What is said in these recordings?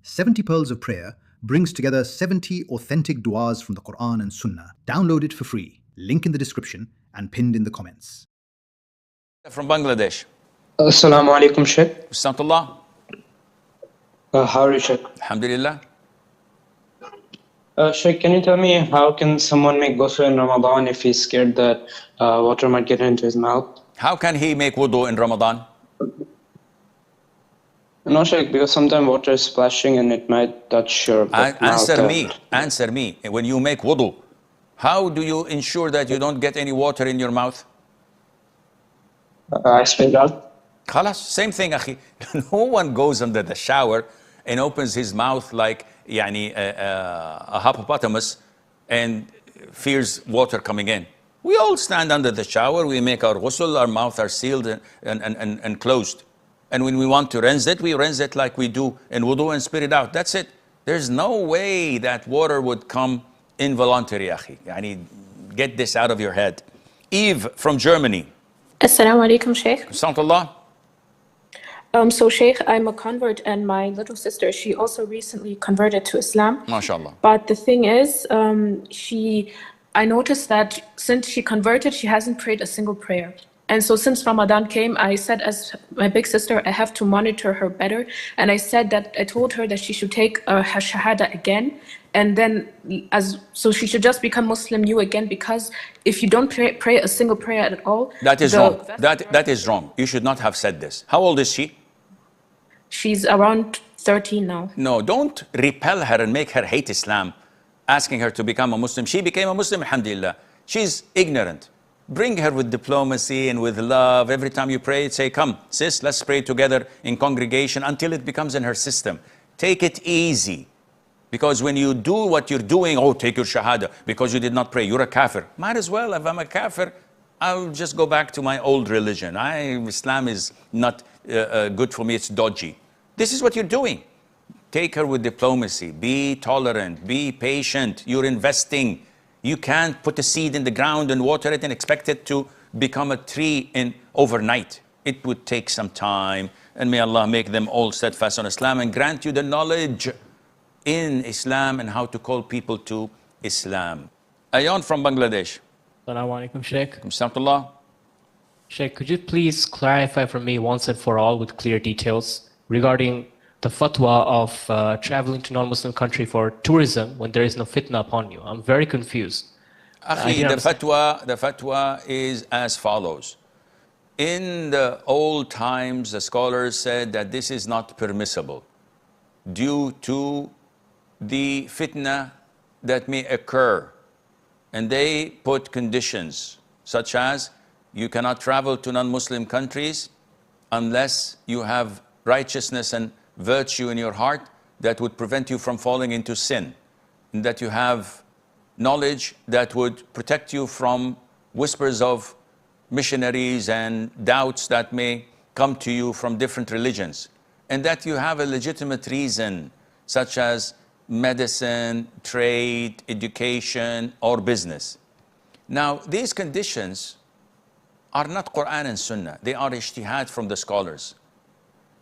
70 Pearls of Prayer brings together 70 authentic du'as from the Quran and Sunnah. Download it for free. Link in the description and pinned in the comments. From Bangladesh. Assalamu alaikum, Sheikh. Assalamualaikum. How are you, Sheikh? Alhamdulillah. Sheikh, can you tell me how can someone make ghusl in Ramadan if he's scared that water might get into his mouth? How can he make wudu in Ramadan? No, Sheikh, because sometimes water is splashing and it might touch your mouth. Answer me. When you make wudu, how do you ensure that you don't get any water in your mouth? I spit it out. Khalas, same thing, akhi. No one goes under the shower and opens his mouth like a hippopotamus and fears water coming in. We all stand under the shower, we make our ghusl, our mouth are sealed and closed. And when we want to rinse it, we rinse it like we do in wudu and spit it out. That's it. There's no way that water would come involuntary, akhi. Get this out of your head. Eve from Germany. Assalamu alaikum, Sheikh. Assalamualaikum. So Sheikh, I'm a convert and my little sister, she also recently converted to Islam. MashaAllah. But the thing is, I noticed that since she converted, she hasn't prayed a single prayer. And so since Ramadan came, I said as my big sister, I have to monitor her better. And I told her that she should take her Shahadah again. And then, so she should just become Muslim new again, because if you don't pray a single prayer at all. That is wrong. That is wrong. You should not have said this. How old is she? She's around 13 now. No, don't repel her and make her hate Islam, asking her to become a Muslim. She became a Muslim, alhamdulillah. She's ignorant. Bring her with diplomacy and with love. Every time you pray, say, come, sis, let's pray together in congregation until it becomes in her system. Take it easy. Because when you do what you're doing, oh, take your Shahadah, because you did not pray, you're a kafir. Might as well, if I'm a kafir, I'll just go back to my old religion. Islam is not good for me, it's dodgy. This is what you're doing. Take her with diplomacy, be tolerant, be patient. You're investing. You can't put a seed in the ground and water it and expect it to become a tree overnight. It would take some time. And may Allah make them all steadfast on Islam and grant you the knowledge in Islam and how to call people to Islam. Ayon from Bangladesh. Assalamu alaikum, Sheikh. Assalamualaikum. Sheikh, could you please clarify for me once and for all with clear details regarding the fatwa of traveling to non-Muslim country for tourism when there is no fitna upon you? I'm very confused. Akhi, the fatwa is as follows. In the old times, the scholars said that this is not permissible due to the fitna that may occur. And they put conditions such as you cannot travel to non-Muslim countries unless you have righteousness and virtue in your heart that would prevent you from falling into sin, and that you have knowledge that would protect you from whispers of missionaries and doubts that may come to you from different religions, and that you have a legitimate reason such as medicine, trade, education, or business. Now, these conditions are not Quran and Sunnah. They are ijtihad from the scholars.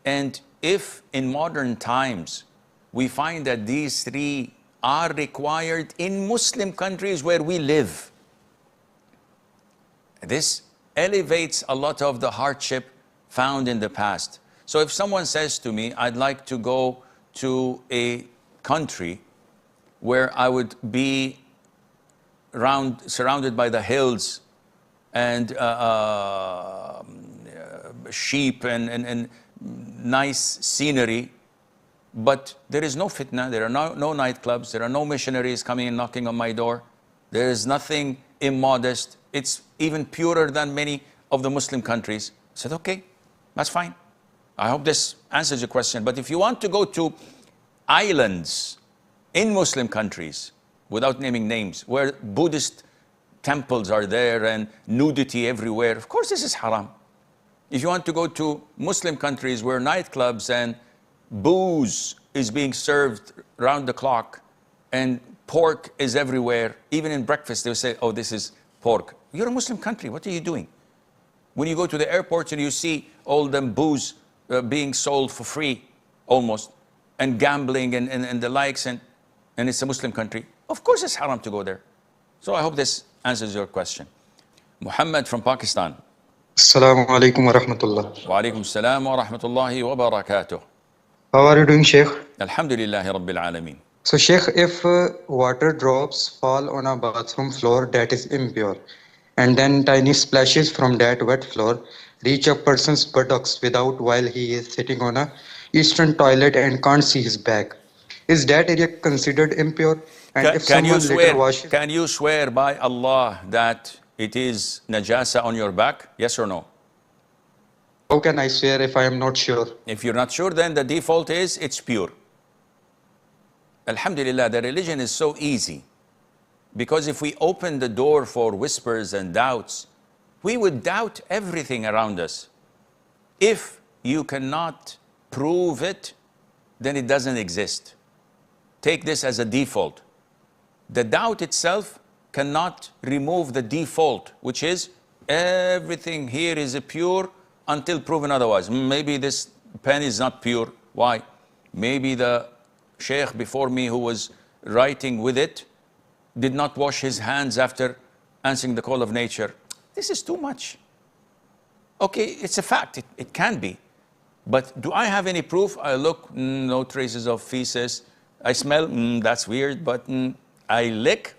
And if in modern times we find that these three are required in Muslim countries where we live, this elevates a lot of the hardship found in the past. So if someone says to me, I'd like to go to a country where I would be surrounded by the hills and sheep and nice scenery, but there is no fitna, there are no nightclubs, there are no missionaries coming and knocking on my door, there is nothing immodest, it's even purer than many of the Muslim countries. I said, okay, that's fine. I hope this answers your question. But if you want to go to islands in Muslim countries, without naming names, where Buddhist temples are there and nudity everywhere, of course this is haram. If you want to go to Muslim countries where nightclubs and booze is being served round the clock and pork is everywhere, even in breakfast they'll say, oh, this is pork. You're a Muslim country, what are you doing? When you go to the airports and you see all them booze being sold for free, almost, and gambling and the likes, and it's a Muslim country. Of course it's haram to go there. So I hope this answers your question. Muhammad from Pakistan. Assalamu alaikum wa rahmatullah. Wa alaikum salam wa rahmatullahi wa barakatuh. How are you doing, Sheikh? Alhamdulillahi Rabbil Alameen. So, Sheikh, if water drops fall on a bathroom floor that is impure, and then tiny splashes from that wet floor reach a person's buttocks without while he is sitting on a eastern toilet and can't see his back, is that area considered impure? And if someone later washes... Can you swear by Allah that it is najasa on your back? Yes or no? How can I swear if I am not sure? If you're not sure, then the default is it's pure. Alhamdulillah, the religion is so easy. Because if we open the door for whispers and doubts, we would doubt everything around us. If you cannot prove it, then it doesn't exist. Take this as a default. The doubt itself cannot remove the default, which is everything here is pure until proven otherwise. Maybe this pen is not pure. Why? Maybe the Sheikh before me who was writing with it did not wash his hands after answering the call of nature. This is too much. Okay, it's a fact, it can be. But do I have any proof? I look, no traces of feces. I smell, that's weird, but I lick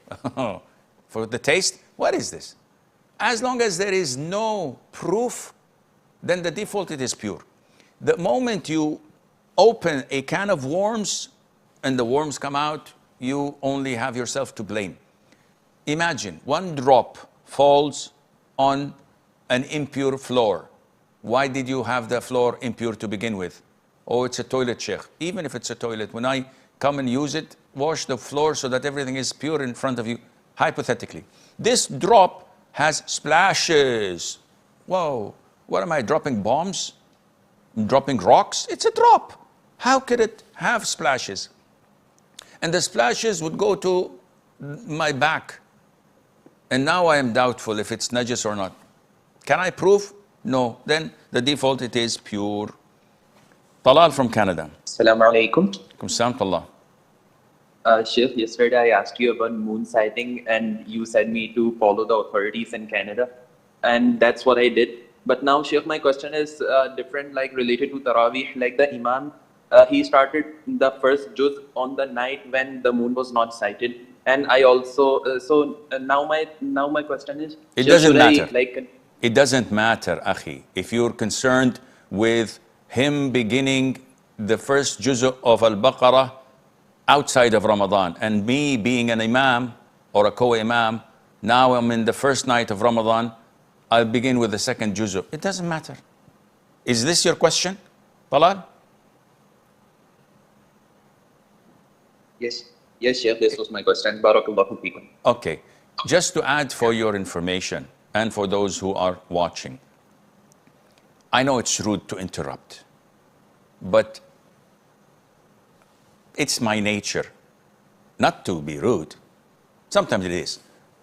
for the taste. What is this? As long as there is no proof, then the default, it is pure. The moment you open a can of worms and the worms come out, you only have yourself to blame. Imagine one drop falls on an impure floor. Why did you have the floor impure to begin with? Oh, it's a toilet, Sheikh. Even if it's a toilet, when I come and use it, wash the floor so that everything is pure in front of you, hypothetically. This drop has splashes. Whoa, what am I, dropping bombs? Dropping rocks? It's a drop. How could it have splashes? And the splashes would go to my back. And now I am doubtful if it's najis or not. Can I prove? No. Then the default, it is pure. Talal from Canada. Assalamu alaikum. Talal. Sheikh, yesterday I asked you about moon sighting and you said me to follow the authorities in Canada. And that's what I did. But now, Sheikh, my question is different, like related to Taraweeh. Like the Imam, he started the first juz on the night when the moon was not sighted. And I also, now my question is... It doesn't matter. It doesn't matter, Akhi. If you're concerned with him beginning the first juz of Al-Baqarah outside of Ramadan, and me being an Imam or a co-Imam, now I'm in the first night of Ramadan, I'll begin with the second juz. It doesn't matter. Is this your question, Talal? Yes, Sheikh, this was my question. Barakallahu feekum. Okay, just to add for your information and for those who are watching, I know it's rude to interrupt, but it's my nature not to be rude. Sometimes it is,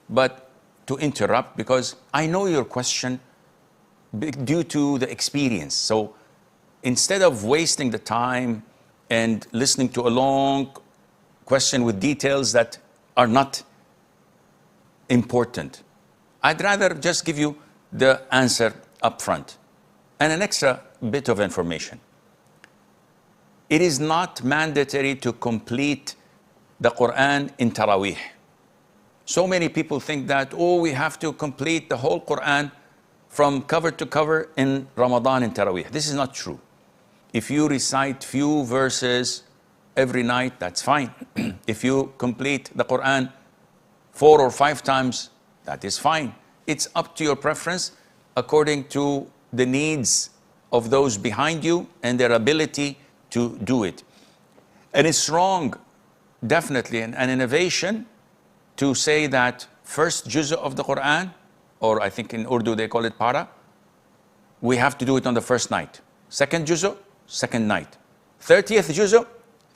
but to interrupt because I know your question due to the experience. So instead of wasting the time and listening to a long question with details that are not important, I'd rather just give you the answer up front and an extra bit of information. It is not mandatory to complete the Quran in Taraweeh. So many people think that, oh, we have to complete the whole Quran from cover to cover in Ramadan in Taraweeh. This is not true. If you recite few verses every night, that's fine. If you complete the Quran 4 or 5 times, that is fine. It's up to your preference according to the needs of those behind you and their ability to do it. And it's wrong, definitely, an innovation to say that first juz of the Quran, or I think in Urdu they call it para, we have to do it on the first night. Second juz, second night. 30th juz,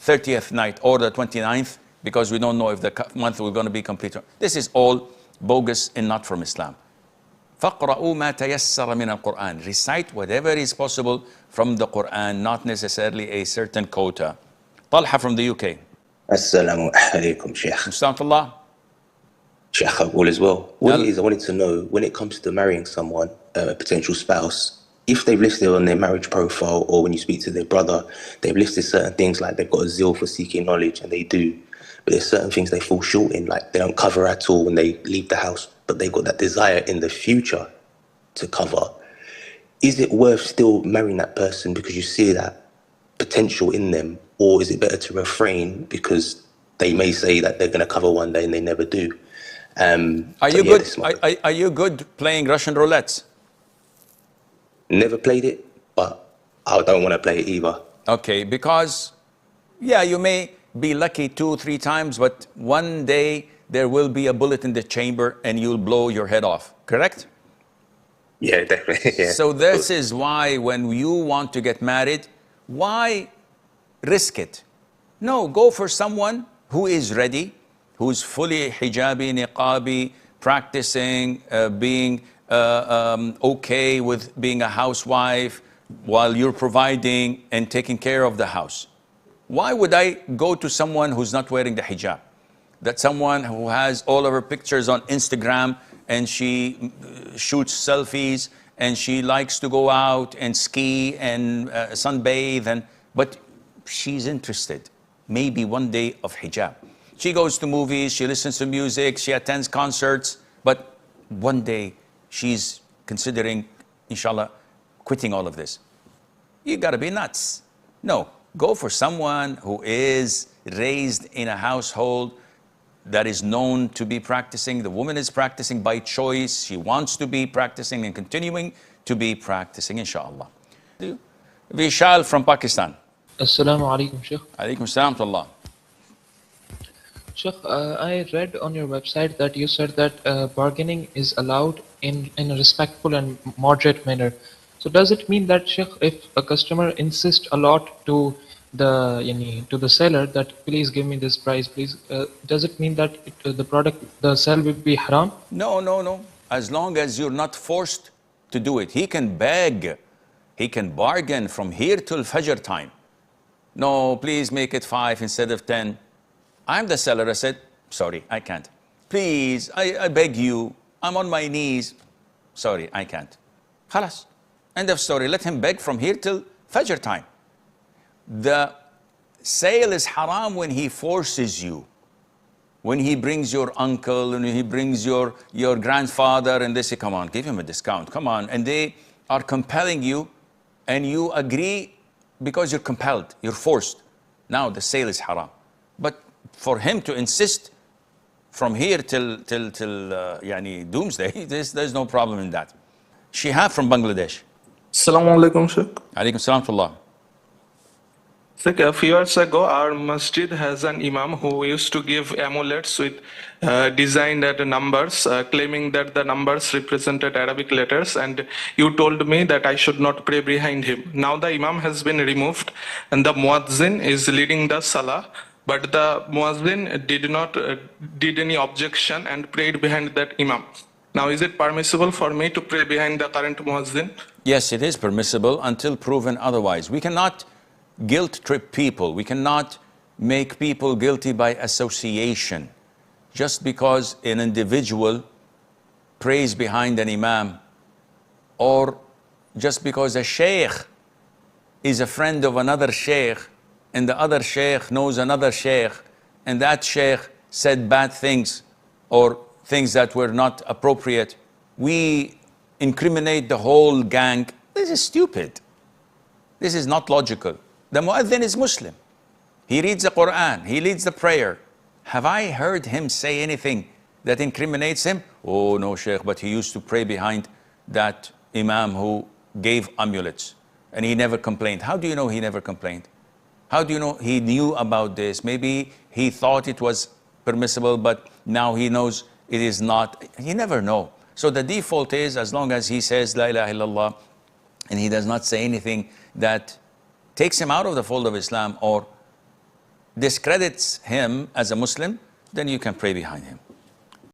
30th night, or the 29th, because we don't know if the month we're going to be complete. This is all bogus and not from Islam. فَقْرَؤُوا مَا تَيَسَّرَ مِنَ الْقُرْآنِ. Recite whatever is possible from the Quran, not necessarily a certain quota. Talha from the UK. Assalamu alaikum, Sheikh. Musta'atullah. Sheikh, all as well. What it is, I wanted to know, when it comes to marrying someone, a potential spouse, if they've listed on their marriage profile, or when you speak to their brother, they've listed certain things like they've got a zeal for seeking knowledge, and they do, but there's certain things they fall short in, like they don't cover at all when they leave the house, but they've got that desire in the future to cover. Is it worth still marrying that person because you see that potential in them, or is it better to refrain because they may say that they're going to cover one day and they never do? Are you good playing Russian roulette? Never played it, but I don't want to play it either. Okay, because yeah, you may be lucky 2-3 times, but one day there will be a bullet in the chamber and you'll blow your head off, correct? Yeah, definitely. Yeah. So this is why when you want to get married, why risk it? No, go for someone who is ready, who's fully hijabi, niqabi, practicing, being okay with being a housewife while you're providing and taking care of the house. Why would I go to someone who's not wearing the hijab? That someone who has all of her pictures on Instagram and she shoots selfies and she likes to go out and ski and sunbathe, but she's interested maybe one day of hijab. She goes to movies, she listens to music, she attends concerts, but one day she's considering, inshallah, quitting all of this. You gotta be nuts. No, go for someone who is raised in a household that is known to be practicing. The woman is practicing by choice. She wants to be practicing and continuing to be practicing, inshallah. Vishal from Pakistan. Assalamu alaikum, Sheikh. Alaikum salam to Allah. Sheikh, I read on your website that you said that bargaining is allowed in a respectful and moderate manner. So does it mean that, Sheikh, if a customer insists a lot to the seller that please give me this price, please, does it mean that the sale will be haram? No. As long as you're not forced to do it. He can beg, he can bargain from here till Fajr time. No, please make it 5 instead of 10. I'm the seller. I said, sorry, I can't. Please, I beg you, I'm on my knees. Sorry, I can't. Khalas. End of story. Let him beg from here till Fajr time. The sale is haram when he forces you. When he brings your uncle and he brings your grandfather and they say, come on, give him a discount, come on. And they are compelling you and you agree because you're compelled, you're forced. Now the sale is haram. But for him to insist from here till doomsday, there's no problem in that. Shihab from Bangladesh. Assalamu alaikum, Sheikh. Alaikum salam to Allah. Like a few years ago, our masjid has an imam who used to give amulets with designed numbers, claiming that the numbers represented Arabic letters, and you told me that I should not pray behind him. Now the imam has been removed and the muazzin is leading the salah, but the muazzin did any objection and prayed behind that imam. Now, is it permissible for me to pray behind the current muazzin? Yes, it is permissible until proven otherwise. We cannot guilt trip people. We cannot make people guilty by association. Just because an individual prays behind an imam, or just because a sheikh is a friend of another sheikh, and the other sheikh knows another sheikh, and that sheikh said bad things or things that were not appropriate, we incriminate the whole gang. This is stupid. This is not logical. The muazzin is Muslim. He reads the Quran. He leads the prayer. Have I heard him say anything that incriminates him? Oh no, Sheikh, but he used to pray behind that imam who gave amulets and he never complained. How do you know he never complained? How do you know he knew about this? Maybe he thought it was permissible, but now he knows it is not. You never know. So the default is, as long as he says La ilaha illallah and he does not say anything that takes him out of the fold of Islam or discredits him as a Muslim, then you can pray behind him.